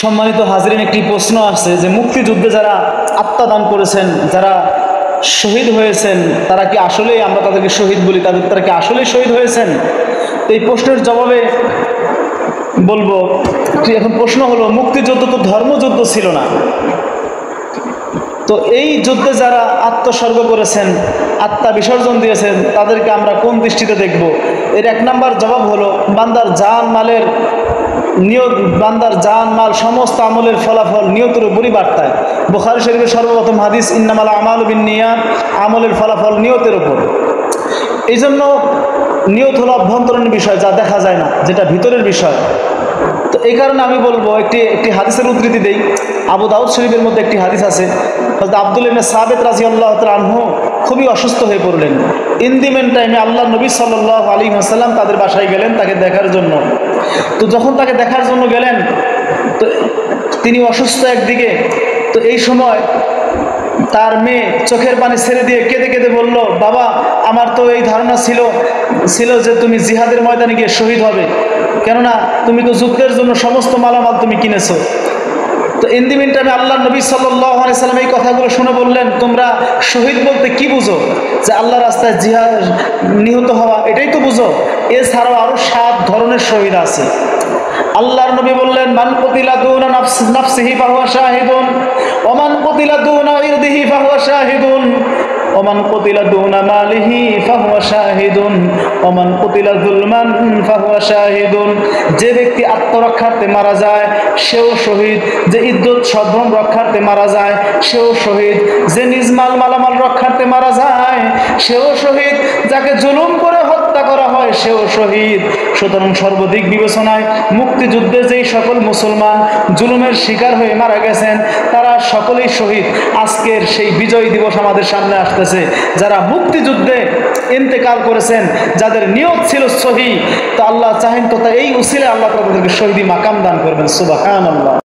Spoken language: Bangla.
সম্মানিত হাজিরিন, একটি প্রশ্ন আসছে যে মুক্তিযুদ্ধে যারা আত্মদান করেছেন, যারা শহীদ হয়েছেন, তারা কি আসলেই, আমরা তাদেরকে শহীদ বলি, তারা কি আসলেই শহীদ হয়েছেন? তো এই প্রশ্নের জবাবে বলবো, এখন প্রশ্ন হলো, মুক্তিযুদ্ধ তো ধর্মযুদ্ধ ছিল না। তো এই যুদ্ধে যারা আত্মস্বর্গ করেছেন, আত্মা বিসর্জন দিয়েছেন, তাদেরকে আমরা কোন দৃষ্টিতে দেখব? এর এক নাম্বার জবাব হলো, বান্দার জান মালের নিয়ত, বান্দার জান মাল সমস্ত আমলের ফলাফল নিয়তের উপরই বার্তায়। বুখারী শরীফের সর্বপ্রথম হাদিস, ইন্নামাল আমালু বিন্নিয়াত, আমলের ফলাফল নিয়তের উপর। এই জন্য নিয়ত হলো অভ্যন্তরীণ বিষয়, যা দেখা যায় না, যেটা ভিতরের বিষয়। তো এই কারণে আমি বলবো, একটি হাদিসের উদ্ধৃতি দেই। আবু দাউদ শরীফের মধ্যে একটি হাদিস আছে, হযরত আব্দুল্লাহ ইবনে সাবিত রাদিয়াল্লাহু তাআলা আনহু খুবই অসুস্থ হয়ে পড়লেন। ইন দি মেন টাইমে আল্লাহ নবী সাল্লাল্লাহু আলাইহি ওয়াসাল্লাম তাদের বাসায় গেলেন তাকে দেখার জন্য। তো যখন তাকে দেখার জন্য গেলেন, তো তিনি অসুস্থ একদিকে, তো এই সময় তার মেয়ে চোখের পানি ছেড়ে দিয়ে কেঁদে কেঁদে বলল, বাবা, আমার তো এই ধারণা ছিল যে তুমি জিহাদের ময়দানে গিয়ে শহীদ হবে, কেননা তুমি তো যুদ্ধের জন্য সমস্ত মালামাল তুমি কিনেছো। তো ইন দি মিন টাইমে আল্লাহ নবী সাল্লাল্লাহু আলাইহি সাল্লাম এই কথাগুলো শুনে বললেন, তোমরা শহীদ বলতে কি বুঝো? যে আল্লাহ রাস্তায় জিহাদ, নিহত হওয়া, এটাই তো বুঝো? এছাড়াও আরো 7 ধরনের শহীদ আছে। আল্লাহর নবী বললেন, মান কুতিলা দুনা নাফসিহি ফাহুয়া শাহিদুন, ওয়া মান কুতিলা দুনা ইরদিহি ফাহুয়া শাহিদুন, ওয়া মান কুতিলা দুনা মালিহি ফাহুয়া শাহিদুন, ওয়া মান কুতিলা যুলমান ফাহুয়া শাহিদুন। যে ব্যক্তি আত্মরক্ষার্থে মারা যায় সেও শহীদ, যে ইজ্জত সম্ভ্রম রক্ষার্থে মারা যায় সেও শহীদ, যে নিজ মালামাল রক্ষার্থে মারা যায় সেও শহীদ, যাকে জুলুম করে হত্যা করা হয় সেও শহীদ। সুতরাং সর্বদিক বিবেচনায় মুক্তিযুদ্ধে যেই সকল মুসলমান জুলুমের শিকার হয়ে মারা গেছেন তারা সকলেই শহীদ। আজকের সেই বিজয় দিবস আমাদের সামনে আসতেছে, যারা মুক্তিযুদ্ধে ইন্তেকাল করেছেন, যাদের নিয়ত ছিল সহি, তো আল্লাহ চাহেন তো এই উসিলায় আল্লাহ তাদেরকে শহীদি মাকাম দান করবেন। সুবহানাল্লাহ।